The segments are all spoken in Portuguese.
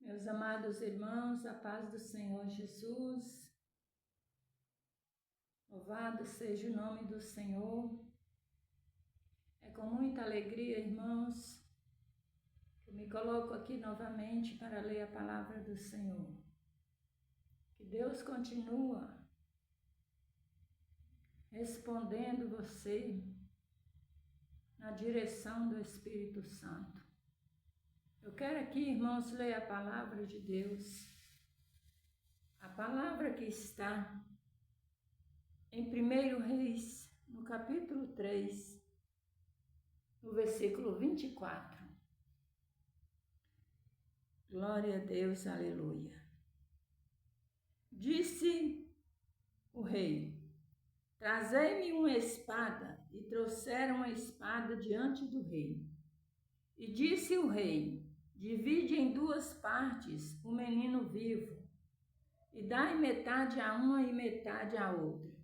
Meus amados irmãos, a paz do Senhor Jesus, louvado seja o nome do Senhor. É com muita alegria, irmãos, que eu me coloco aqui novamente para ler a palavra do Senhor. Que Deus continua respondendo você na direção do Espírito Santo. Eu quero aqui, irmãos, ler a palavra de Deus. A palavra que está em 1 Reis, no capítulo 3, no versículo 24. Glória a Deus, aleluia. Disse o rei: trazei-me uma espada, e trouxeram a espada diante do rei. E disse o rei: divide em 2 partes o menino vivo, e dai metade a uma e metade à outra.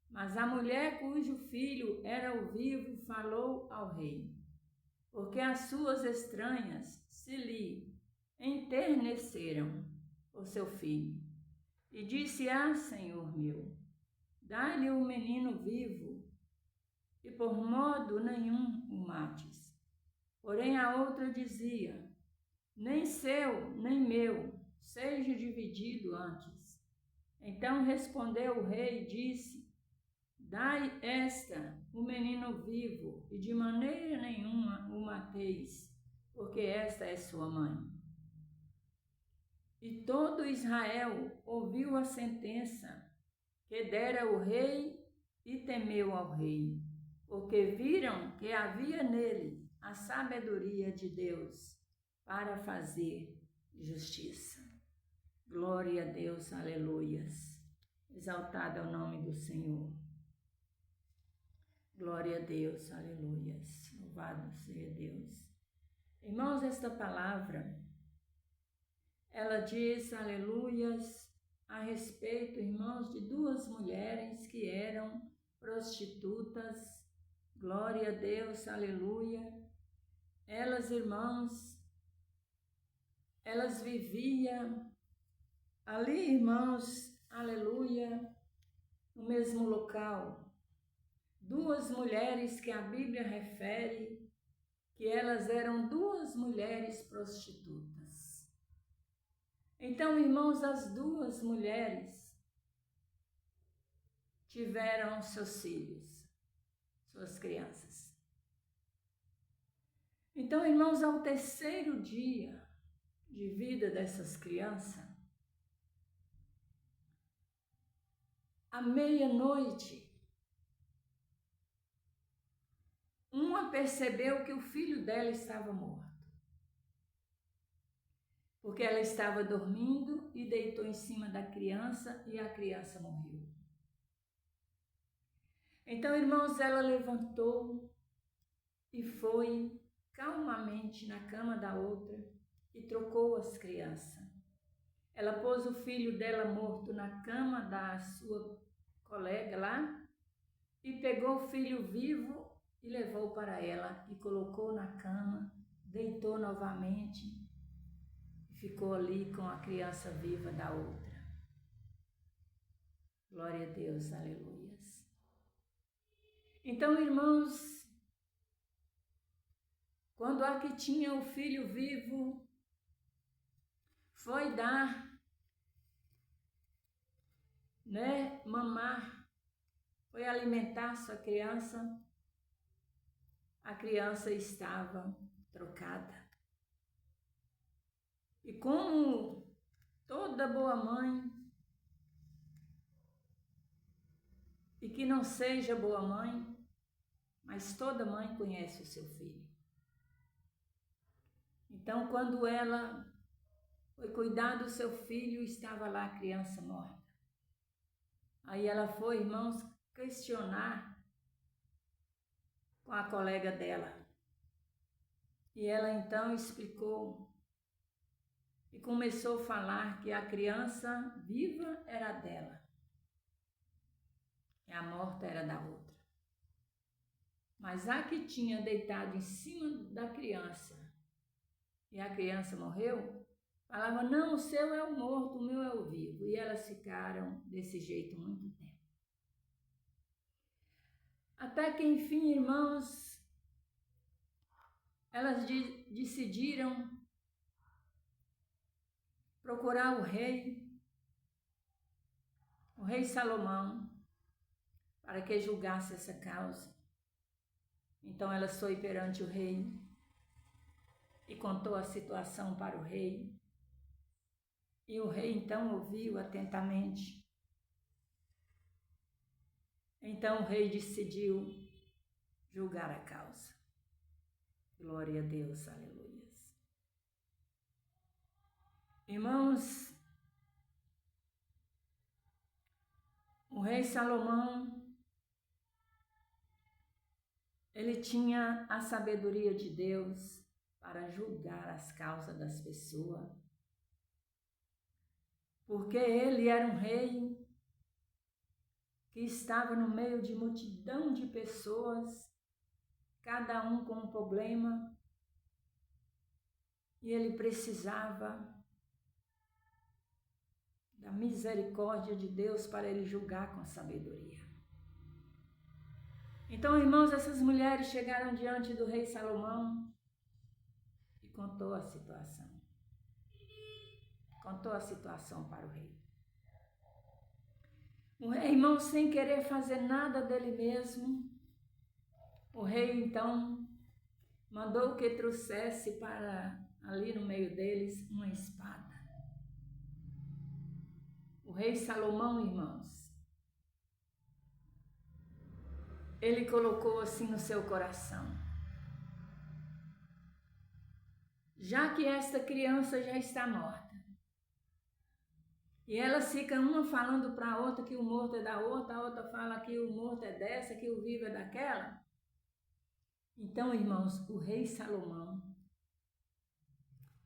Mas a mulher cujo filho era o vivo falou ao rei, porque as suas estranhas se lhe enterneceram por seu filho. E disse: Senhor meu, dai-lhe o menino vivo, e por modo nenhum o mates. Porém a outra dizia: nem seu, nem meu, seja dividido antes. Então respondeu o rei e disse: dai esta o menino vivo, e de maneira nenhuma o mateis, porque esta é sua mãe. E todo Israel ouviu a sentença que dera o rei e temeu ao rei, porque viram que havia nele a sabedoria de Deus para fazer justiça. Glória a Deus, aleluias. Exaltado é o nome do Senhor. Glória a Deus, aleluias. Louvado seja Deus. Irmãos, esta palavra, ela diz, aleluias, a respeito, irmãos, de 2 mulheres que eram prostitutas. Glória a Deus, aleluia. Elas, irmãos, elas viviam ali, irmãos, aleluia, no mesmo local. 2 mulheres que a Bíblia refere que elas eram 2 mulheres prostitutas. Então, irmãos, as 2 mulheres tiveram seus filhos, suas crianças. Então, irmãos, ao 3º dia de vida dessas crianças, à meia-noite, uma percebeu que o filho dela estava morto, porque ela estava dormindo e deitou em cima da criança e a criança morreu. Então, irmãos, ela levantou e foi calmamente na cama da outra e trocou as crianças. Ela pôs o filho dela morto na cama da sua colega lá e pegou o filho vivo e levou para ela e colocou na cama, deitou novamente e ficou ali com a criança viva da outra. Glória a Deus, aleluias. Então, irmãos, quando a que tinha o filho vivo foi dar, mamar, foi alimentar sua criança, a criança estava trocada. E como toda boa mãe, e que não seja boa mãe, mas toda mãe conhece o seu filho. Então, quando ela foi cuidar do seu filho, estava lá a criança morta. Aí ela foi, irmãos, questionar com a colega dela. E ela então explicou e começou a falar que a criança viva era dela e a morta era da outra. Mas a que tinha deitado em cima da criança e a criança morreu, falava, não, o seu é o morto, o meu é o vivo. E elas ficaram desse jeito muito tempo. Até que, enfim, irmãos, elas decidiram procurar o rei Salomão, para que julgasse essa causa. Então elas foi perante o rei e contou a situação para o rei. E o rei então ouviu atentamente. Então o rei decidiu julgar a causa. Glória a Deus, aleluia. Irmãos, o rei Salomão, ele tinha a sabedoria de Deus para julgar as causas das pessoas, porque ele era um rei que estava no meio de multidão de pessoas, cada um com um problema, e ele precisava da misericórdia de Deus para ele julgar com sabedoria. Então, irmãos, essas mulheres chegaram diante do rei Salomão e contou a situação. Contou a situação para o rei. O rei, irmão, sem querer fazer nada dele mesmo, o rei então mandou que trouxesse para ali no meio deles uma espada. O rei Salomão, irmãos, ele colocou assim no seu coração: já que esta criança já está morta, e elas ficam uma falando para a outra que o morto é da outra, a outra fala que o morto é dessa, que o vivo é daquela. Então, irmãos, o rei Salomão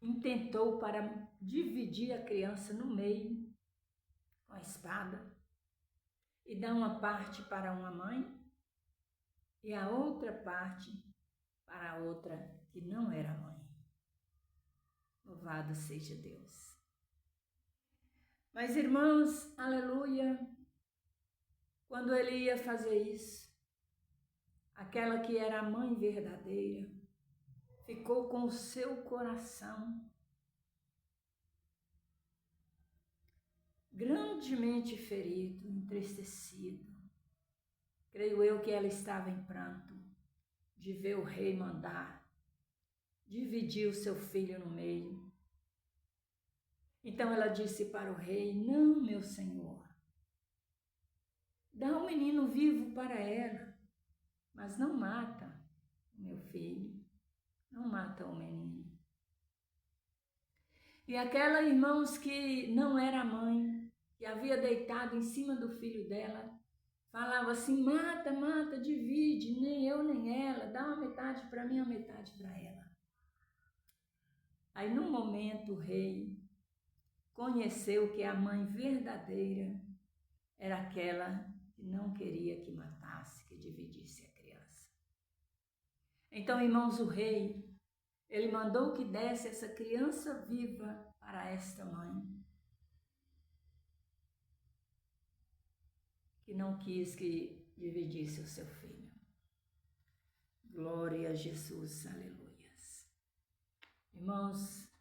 intentou para dividir a criança no meio com a espada e dar uma parte para uma mãe e a outra parte para a outra que não era mãe. Louvado seja Deus. Mas, irmãos, aleluia, quando ele ia fazer isso, aquela que era a mãe verdadeira ficou com o seu coração grandemente ferido, entristecido. Creio eu que ela estava em pranto de ver o rei mandar dividir o seu filho no meio. Então ela disse para o rei: não, meu senhor, dá o menino vivo para ela, mas não mata o meu filho, não mata o menino. E aquela, irmãos, que não era mãe, que havia deitado em cima do filho dela, falava assim: mata, mata, divide, nem eu nem ela, dá uma metade para mim, uma metade para ela. Aí, num momento, o rei conheceu que a mãe verdadeira era aquela que não queria que matasse, que dividisse a criança. Então, irmãos, o rei, ele mandou que desse essa criança viva para esta mãe, que não quis que dividisse o seu filho. Glória a Jesus, aleluias. Irmãos,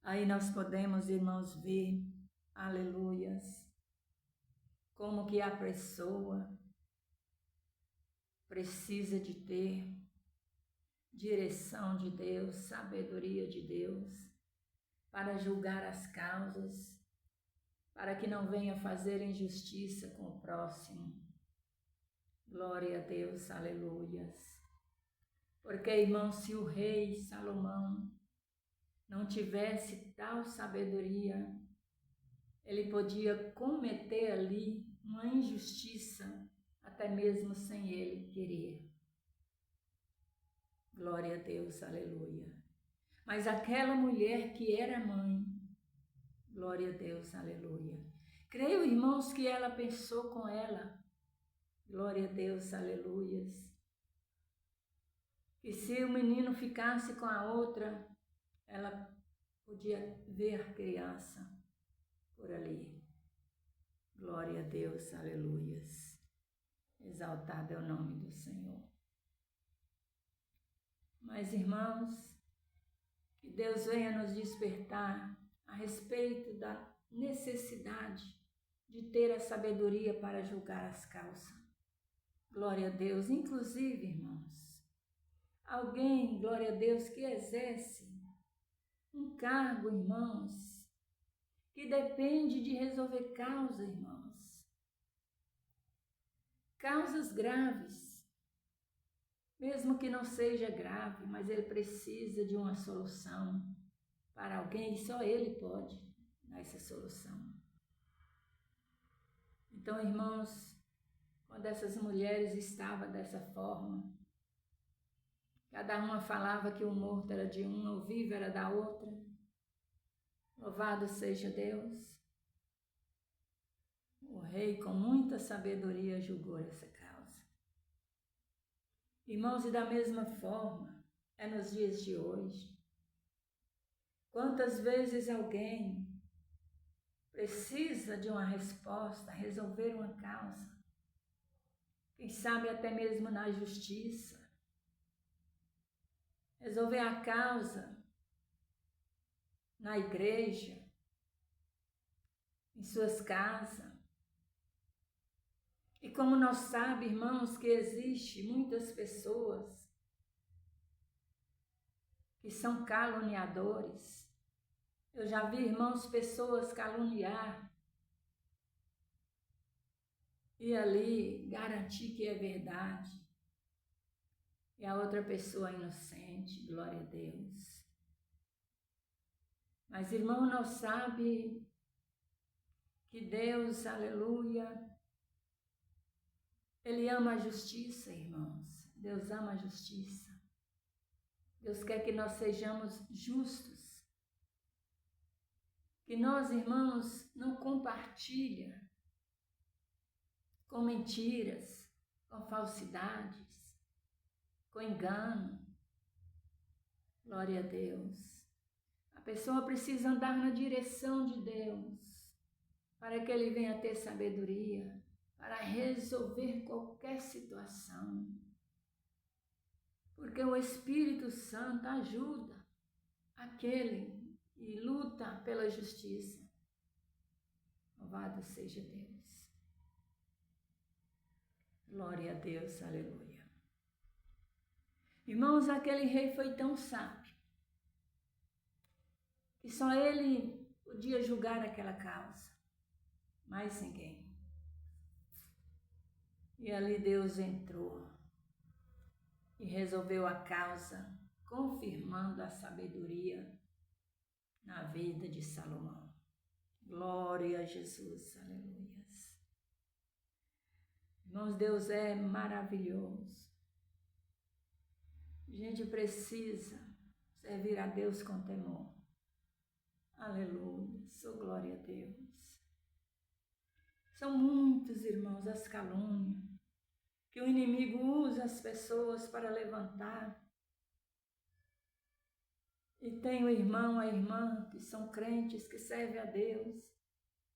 aí nós podemos, irmãos, ver, aleluias, como que a pessoa precisa de ter direção de Deus, sabedoria de Deus, para julgar as causas, para que não venha fazer injustiça com o próximo. Glória a Deus, aleluias. Porque, irmão, se o rei Salomão não tivesse tal sabedoria, ele podia cometer ali uma injustiça, até mesmo sem ele querer. Glória a Deus, aleluia. Mas aquela mulher que era mãe, glória a Deus, aleluia. Creio, irmãos, que ela pensou com ela, glória a Deus, aleluias, que se o menino ficasse com a outra, ela podia ver a criança por ali. Glória a Deus, aleluias. Exaltado é o nome do Senhor. Mas, irmãos, que Deus venha nos despertar a respeito da necessidade de ter a sabedoria para julgar as causas. Glória a Deus. Inclusive, irmãos, alguém, glória a Deus, que exerce um cargo, irmãos, que depende de resolver causas, irmãos. Causas graves, mesmo que não seja grave, mas ele precisa de uma solução para alguém e só ele pode dar essa solução. Então, irmãos, quando essas mulheres estavam dessa forma, cada uma falava que o morto era de uma, o vivo era da outra. Louvado seja Deus. O rei, com muita sabedoria, julgou essa causa. Irmãos, e da mesma forma, é nos dias de hoje. Quantas vezes alguém precisa de uma resposta, resolver uma causa, quem sabe até mesmo na justiça, resolver a causa na igreja, em suas casas. E como nós sabemos, irmãos, que existe muitas pessoas que são caluniadores. Eu já vi, irmãos, pessoas caluniar e ali garantir que é verdade. E a outra pessoa inocente, glória a Deus. Mas, irmão, não sabe que Deus, aleluia, Ele ama a justiça, irmãos. Deus ama a justiça. Deus quer que nós sejamos justos. Que nós, irmãos, não compartilhem com mentiras, com falsidades, com engano. Glória a Deus. A pessoa precisa andar na direção de Deus para que ele venha ter sabedoria para resolver qualquer situação. Porque o Espírito Santo ajuda aquele e luta pela justiça. Louvado seja Deus. Glória a Deus, aleluia. Irmãos, aquele rei foi tão sábio que só ele podia julgar aquela causa, mais ninguém. E ali Deus entrou e resolveu a causa, confirmando a sabedoria na vida de Salomão. Glória a Jesus, aleluias. Irmãos, Deus é maravilhoso. A gente precisa servir a Deus com temor. Aleluia, sou glória a Deus. São muitos, irmãos, as calúnias que o inimigo usa as pessoas para levantar. E tem o irmão, a irmã, que são crentes, que servem a Deus,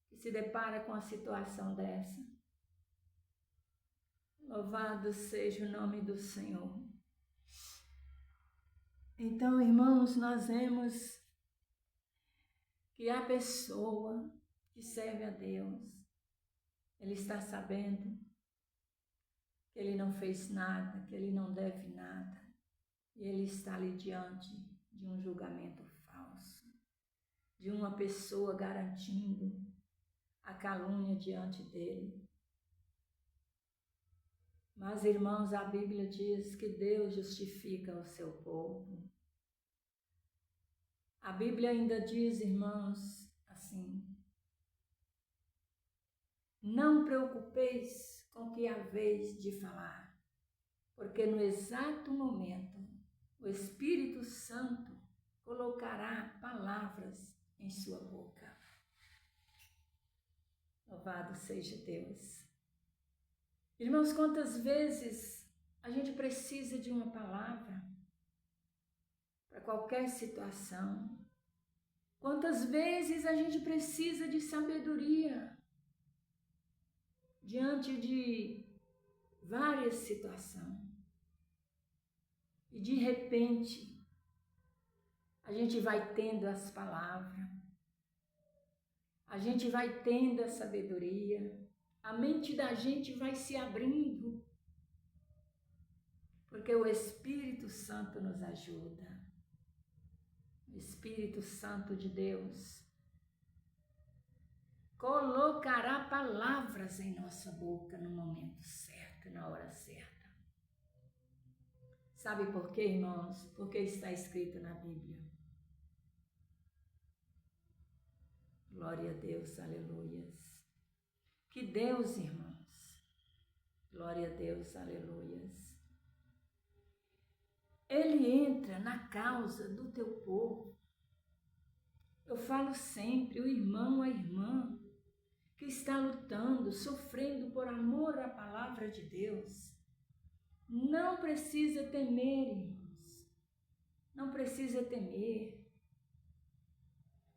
que se depara com a situação dessa. Louvado seja o nome do Senhor. Então, irmãos, nós vemos que a pessoa que serve a Deus, ele está sabendo que ele não fez nada, que ele não deve nada, e ele está ali diante de um julgamento falso, de uma pessoa garantindo a calúnia diante dele. Mas, irmãos, a Bíblia diz que Deus justifica o seu povo. A Bíblia ainda diz, irmãos, assim: não preocupeis com o que haveis de falar, porque no exato momento o Espírito Santo colocará palavras em sua boca. Louvado seja Deus. Irmãos, quantas vezes a gente precisa de uma palavra para qualquer situação, Quantas vezes a gente precisa de sabedoria diante de várias situações. E de repente, a gente vai tendo as palavras, a gente vai tendo a sabedoria, a mente da gente vai se abrindo, porque o Espírito Santo nos ajuda. O Espírito Santo de Deus colocará palavras em nossa boca no momento certo, na hora certa. Sabe por quê, irmãos? Porque está escrito na Bíblia. Glória a Deus, aleluias. Que Deus, irmãos, glória a Deus, aleluias. Ele entra na causa do teu povo. Eu falo sempre, o irmão, a irmã, que está lutando, sofrendo por amor à palavra de Deus, não precisa temer, irmãos. Não precisa temer.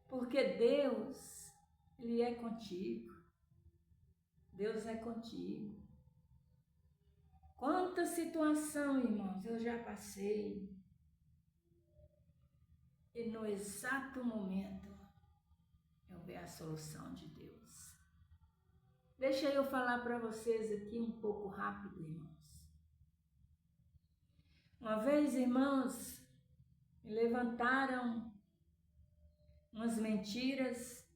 Porque Deus, Ele é contigo. Deus é contigo. Quanta situação, irmãos, eu já passei. E no exato momento, eu vejo a solução de Deus. Deixa eu falar para vocês aqui um pouco rápido, irmãos. Uma vez, irmãos, me levantaram umas mentiras.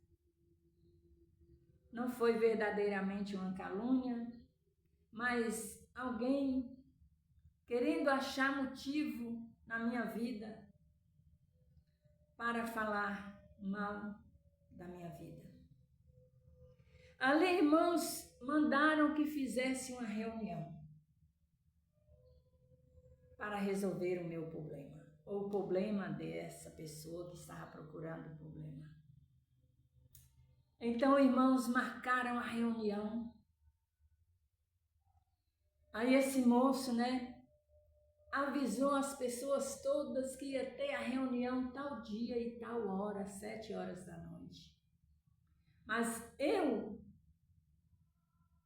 Não foi verdadeiramente uma calúnia, mas alguém querendo achar motivo na minha vida para falar mal da minha vida. Ali, irmãos, mandaram que fizesse uma reunião para resolver o meu problema, ou o problema dessa pessoa que estava procurando o problema. Então, irmãos, marcaram a reunião. Aí esse moço, avisou as pessoas todas que ia ter a reunião tal dia e tal hora, 7 horas da noite. Mas eu,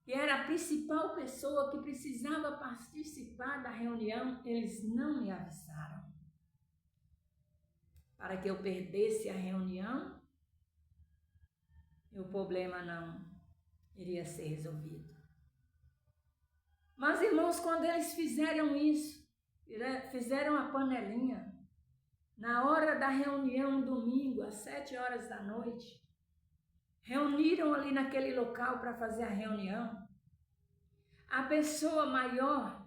que era a principal pessoa que precisava participar da reunião, eles não me avisaram. Para que eu perdesse a reunião, e o problema não iria ser resolvido. Mas, irmãos, quando eles fizeram isso, fizeram a panelinha, na hora da reunião, domingo, às 7 horas da noite, reuniram ali naquele local para fazer a reunião. A pessoa maior,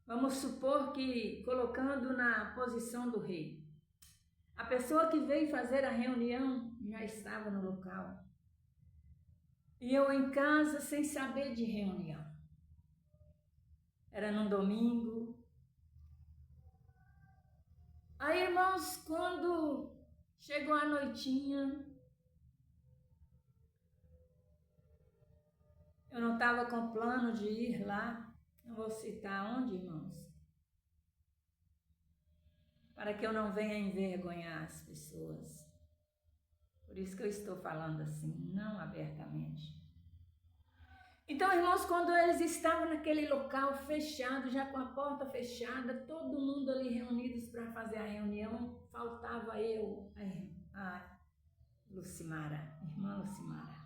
vamos supor que colocando na posição do rei, a pessoa que veio fazer a reunião já estava no local. E eu em casa sem saber de reunião. Era num domingo. Aí, irmãos, quando chegou a noitinha, eu não estava com plano de ir lá. Não vou citar onde, irmãos. Para que eu não venha envergonhar as pessoas. Por isso que eu estou falando assim, não abertamente. Então, irmãos, quando eles estavam naquele local fechado, já com a porta fechada, todo mundo ali reunidos para fazer a reunião, faltava eu, a Lucimara, irmã Lucimara.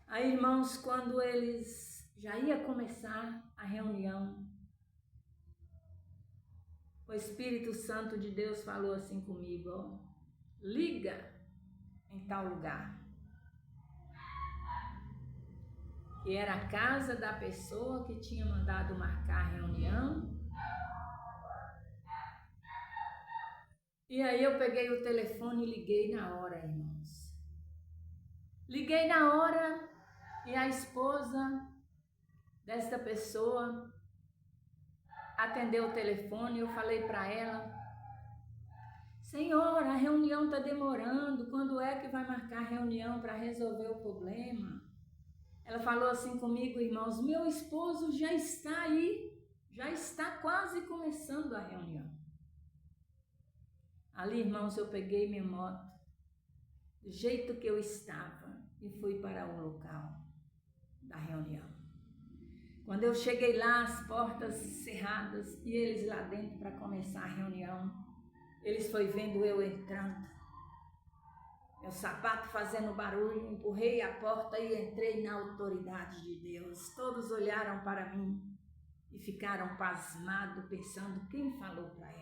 Aí, irmãos, quando eles já ia começar a reunião, o Espírito Santo de Deus falou assim comigo, liga em tal lugar. Que era a casa da pessoa que tinha mandado marcar a reunião. E aí eu peguei o telefone e liguei na hora, irmãos. Liguei na hora e a esposa desta pessoa atendeu o telefone e eu falei para ela, Senhora, a reunião está demorando, quando é que vai marcar a reunião para resolver o problema? Ela falou assim comigo, irmãos, meu esposo já está aí, já está quase começando a reunião. Ali, irmãos, eu peguei minha moto, do jeito que eu estava, e fui para o local da reunião. Quando eu cheguei lá, as portas cerradas e eles lá dentro para começar a reunião, eles foi vendo eu entrando, meu sapato fazendo barulho, empurrei a porta e entrei na autoridade de Deus. Todos olharam para mim e ficaram pasmados, pensando quem falou para ela.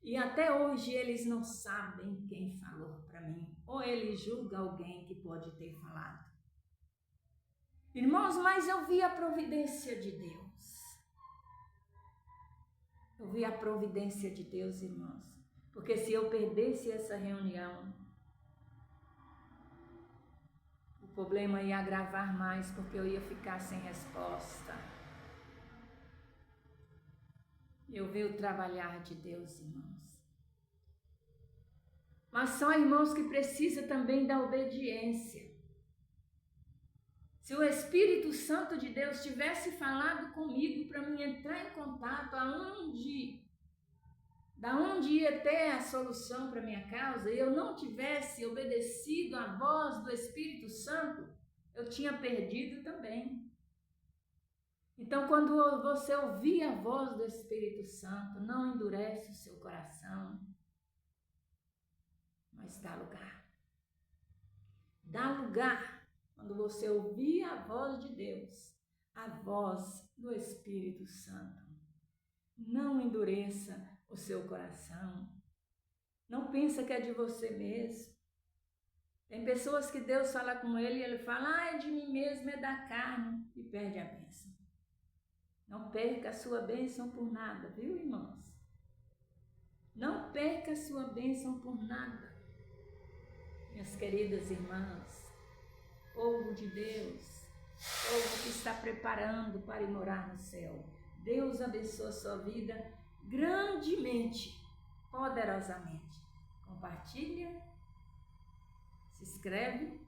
E até hoje eles não sabem quem falou para mim, ou ele julga alguém que pode ter falado. Irmãos, mas eu vi a providência de Deus. Eu vi a providência de Deus, irmãos. Porque se eu perdesse essa reunião, o problema ia agravar mais, porque eu ia ficar sem resposta. Eu vi o trabalhar de Deus, irmãos. Mas são irmãos que precisam também da obediência. Se o Espírito Santo de Deus tivesse falado comigo para mim entrar em contato da onde ia ter a solução para minha causa, e eu não tivesse obedecido à voz do Espírito Santo, eu tinha perdido também. Então, quando você ouvir a voz do Espírito Santo, não endurece o seu coração, mas dá lugar. Dá lugar. Quando você ouvir a voz de Deus, a voz do Espírito Santo, não endureça o seu coração. Não pensa que é de você mesmo. Tem pessoas que Deus fala com ele e ele fala, é de mim mesmo, é da carne, e perde a bênção. Não perca a sua bênção por nada, viu, irmãos? Não perca a sua bênção por nada. Minhas queridas irmãs, povo de Deus, povo que está preparando para ir morar no céu. Deus abençoe a sua vida grandemente, poderosamente. Compartilha, se inscreve,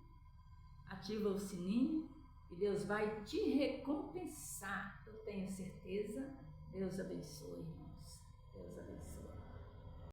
ativa o sininho e Deus vai te recompensar. Eu tenho certeza. Deus abençoe, irmãos. Deus abençoe.